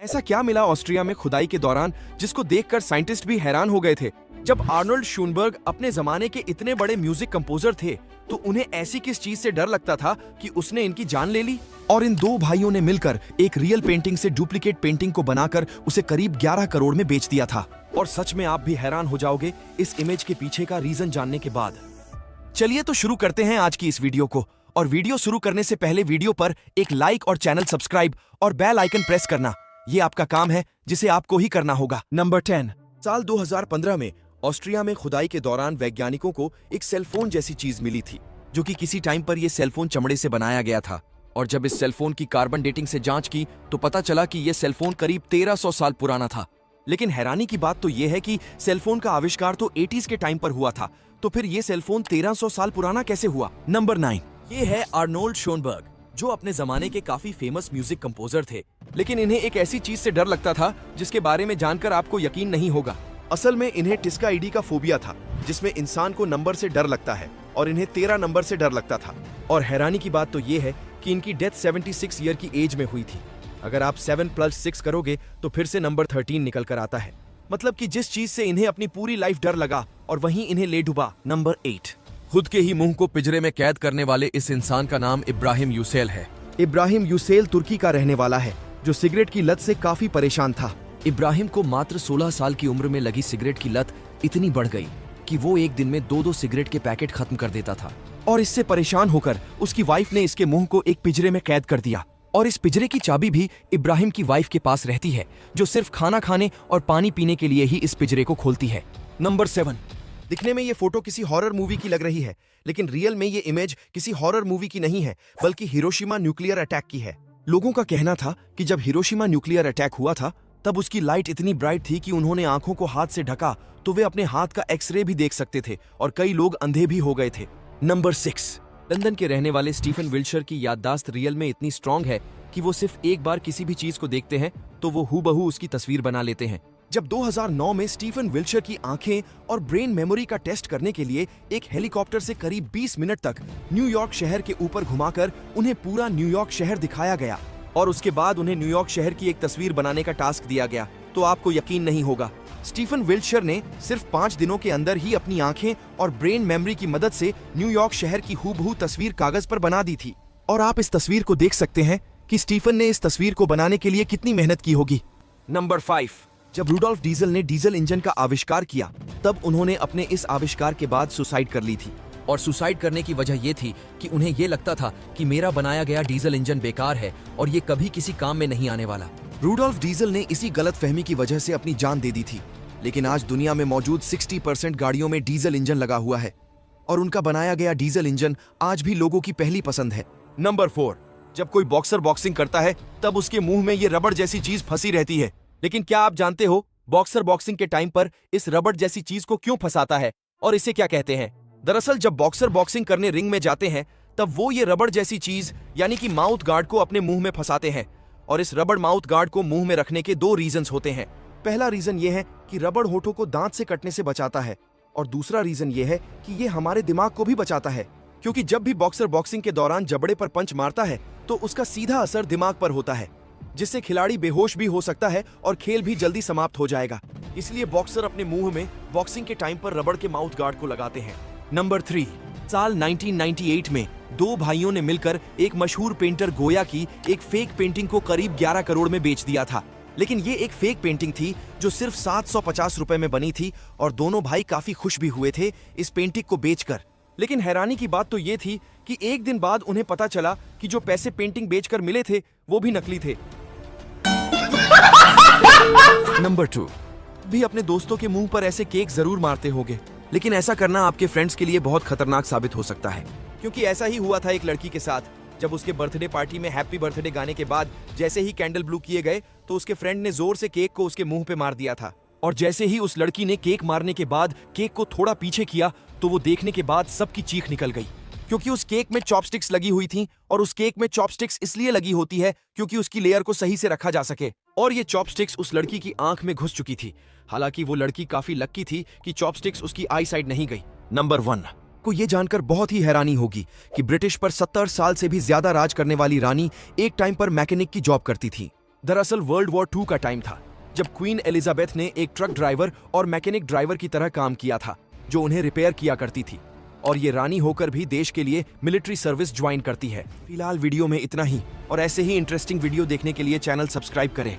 ऐसा क्या मिला ऑस्ट्रिया में खुदाई के दौरान जिसको देखकर साइंटिस्ट भी हैरान हो गए थे। जब आर्नोल्ड शूनबर्ग अपने जमाने के इतने बड़े म्यूजिक कंपोजर थे तो उन्हें ऐसी किस चीज से डर लगता था कि उसने इनकी जान ले ली। और इन दो भाइयों ने मिलकर एक रियल पेंटिंग से डुप्लीकेट पेंटिंग को बनाकर उसे करीब 11 करोड़ में बेच दिया था। और सच में आप भी हैरान हो जाओगे इस इमेज के पीछे का रीजन जानने के बाद। चलिए तो शुरू करते हैं आज की इस वीडियो को। और वीडियो शुरू करने से पहले वीडियो पर एक लाइक और चैनल सब्सक्राइब और बेल आइकन प्रेस करना, ये आपका काम है जिसे आपको ही करना होगा। नंबर 10। साल 2015 में ऑस्ट्रिया में खुदाई के दौरान वैज्ञानिकों को एक सेलफोन जैसी चीज मिली थी, जो कि किसी टाइम पर यह सेलफोन चमड़े से बनाया गया था। और जब इस सेलफोन की कार्बन डेटिंग से जांच की तो पता चला कि यह सेलफोन करीब 1300 साल पुराना था। लेकिन हैरानी की बात तो यह है कि सेलफोन का आविष्कार तो 80s के टाइम पर हुआ था, तो फिर यह सेलफोन 1300 साल पुराना कैसे हुआ। नंबर 9। ये है आर्नोल्ड शोनबर्ग, जो अपने जमाने के काफी फेमस म्यूजिक कंपोजर थे। लेकिन इन्हें एक ऐसी चीज से डर लगता था जिसके बारे में जानकर आपको यकीन नहीं होगा। असल में इन्हें टिस्काइडी का फोबिया था, जिसमें इंसान को नंबर से डर लगता है, और इन्हें 13 नंबर से डर लगता था। और हैरानी की बात तो ये है कि इनकी डेथ 76 ईयर की एज में हुई थी। अगर आप 7 + 6 करोगे तो फिर से नंबर 13 निकल कर आता है। मतलब कि जिस चीज से इन्हें अपनी पूरी लाइफ डर लगा और वहीं इन्हें ले डूबा। नंबर 8। खुद के ही मुंह को पिंजरे में कैद करने वाले इस इंसान का नाम इब्राहिम यूसेल है। इब्राहिम यूसेल तुर्की का रहने वाला है, जो सिगरेट की लत से काफी परेशान था। इब्राहिम को मात्र 16 साल की उम्र में लगी सिगरेट की लत इतनी बढ़ गई कि वो एक दिन में 2-2 सिगरेट के पैकेट खत्म कर देता था। और इससे परेशान होकर उसकी वाइफ ने इसके मुंह को एक पिंजरे में कैद कर दिया। और इस पिंजरे की चाबी भी इब्राहिम की वाइफ के पास रहती है, जो सिर्फ खाना खाने और पानी पीने के लिए ही इस पिंजरे को खोलती है। नंबर 7। दिखने में ये फोटो किसी हॉरर मूवी की लग रही है, लेकिन रियल में ये इमेज किसी हॉरर मूवी की नहीं है, बल्कि हिरोशिमा न्यूक्लियर अटैक की है। लोगों का कहना था कि जब हिरोशिमा न्यूक्लियर अटैक हुआ था तब उसकी लाइट इतनी ब्राइट थी कि उन्होंने आंखों को हाथ से ढका तो वे अपने हाथ का एक्सरे भी देख सकते थे, और कई लोग अंधे भी हो गए थे। नंबर 6। लंदन के रहने वाले स्टीफन विल्शर की याददाश्त रियल में इतनी स्ट्रांग है कि वो सिर्फ एक बार किसी भी चीज को देखते हैं तो वो हूबहू उसकी तस्वीर बना लेते हैं। जब 2009 में स्टीफन विल्शर की आंखें और ब्रेन मेमोरी का टेस्ट करने के लिए एक हेलीकॉप्टर से करीब 20 मिनट तक न्यूयॉर्क शहर के ऊपर घुमाकर उन्हें पूरा न्यूयॉर्क शहर दिखाया गया, और उसके बाद उन्हें न्यूयॉर्क शहर की एक तस्वीर बनाने का टास्क दिया गया, तो आपको यकीन नहीं होगा, स्टीफन विल्शर ने सिर्फ 5 दिनों के अंदर ही अपनी आंखें और ब्रेन मेमोरी की मदद से न्यूयॉर्क शहर की हूबहू तस्वीर कागज पर बना दी थी। और आप इस तस्वीर को देख सकते हैं कि स्टीफन ने इस तस्वीर को बनाने के लिए कितनी मेहनत की होगी। नंबर 5। जब रुडोल्फ डीजल ने डीजल इंजन का आविष्कार किया तब उन्होंने अपने इस आविष्कार के बाद सुसाइड कर ली थी। और सुसाइड करने की वजह यह थी कि उन्हें यह लगता था कि मेरा बनाया गया डीजल इंजन बेकार है और ये कभी किसी काम में नहीं आने वाला। रुडोल्फ डीजल ने इसी गलतफहमी की वजह से अपनी जान दे दी थी। लेकिन आज दुनिया में मौजूद 60% गाड़ियों में डीजल इंजन लगा हुआ है, और उनका बनाया गया डीजल इंजन आज भी लोगों की पहली पसंद है। नंबर 4। जब कोई बॉक्सर बॉक्सिंग करता है तब उसके मुंह में ये रबड़ जैसी चीज फंसी रहती है। लेकिन क्या आप जानते हो बॉक्सर बॉक्सिंग के टाइम पर इस रबड़ जैसी चीज को क्यों फंसाता है और इसे क्या कहते हैं? दरअसल जब बॉक्सर बॉक्सिंग करने रिंग में जाते हैं तब वो ये रबड़ जैसी चीज यानी कि माउथ गार्ड को अपने मुंह में फंसाते हैं। और इस रबड़ माउथ गार्ड को मुंह में रखने के 2 रीजंस होते हैं। पहला रीजन ये है कि रबड़ होठों को दांत से कटने से बचाता है, और दूसरा रीजन ये है कि ये हमारे दिमाग को भी बचाता है, क्योंकि जब भी बॉक्सर बॉक्सिंग के दौरान जबड़े पर पंच मारता है तो उसका सीधा असर दिमाग पर होता है, जिससे खिलाड़ी बेहोश भी हो सकता है और खेल भी जल्दी समाप्त हो जाएगा। इसलिए बॉक्सर अपने मुंह में बॉक्सिंग के टाइम पर रबड़ के माउथ गार्ड को लगाते हैं। नंबर 3। साल 1998 में 2 भाइयों ने मिलकर एक मशहूर पेंटर गोया की एक फेक पेंटिंग को करीब 11 करोड़ में बेच दिया था। लेकिन ये एक फेक पेंटिंग थी जो सिर्फ 750 रुपए में बनी थी, और दोनों भाई काफी खुश भी हुए थे इस पेंटिंग को बेचकर। लेकिन हैरानी की बात तो ये थी कि एक दिन बाद उन्हें पता चला कि जो पैसे पेंटिंग बेचकर मिले थे वो भी नकली थे। नंबर 2। भी अपने दोस्तों के मुंह पर ऐसे केक जरूर मारते होंगे, लेकिन ऐसा करना आपके फ्रेंड्स के लिए बहुत खतरनाक साबित हो सकता है, क्योंकि ऐसा ही हुआ था एक लड़की के साथ। जब उसके बर्थडे पार्टी में हैप्पी बर्थडे गाने के बाद जैसे ही कैंडल ब्लू किए गए तो उसके फ्रेंड ने जोर से केक को उसके मुंह पे मार दिया था। और जैसे ही उस लड़की ने केक मारने के बाद केक को थोड़ा पीछे किया तो वो देखने के बाद सबकी चीख निकल गई, क्योंकि उस केक में चॉपस्टिक्स लगी हुई थी। और उस केक में चॉपस्टिक्स इसलिए लगी होती है क्योंकि उसकी लेयर को सही से रखा जा सके। और ये चॉपस्टिक्स उस लड़की की आंख में घुस चुकी थी। हालांकि वो लड़की काफी लक्की थी कि चॉपस्टिक्स उसकी आई साइड नहीं गई। नंबर 1। को ये जानकर बहुत ही हैरानी होगी कि ब्रिटिश पर 70 साल से भी ज्यादा राज करने वाली रानी एक टाइम पर मैकेनिक की जॉब करती थी। दरअसल वर्ल्ड वॉर 2 का टाइम था, जब क्वीन एलिजाबेथ ने एक ट्रक ड्राइवर और मैकेनिक ड्राइवर की तरह काम किया था, जो उन्हें रिपेयर किया करती थी, और ये रानी होकर भी देश के लिए मिलिट्री सर्विस ज्वाइन करती है। फिलहाल वीडियो में इतना ही, और ऐसे ही इंटरेस्टिंग वीडियो देखने के लिए चैनल सब्सक्राइब करें।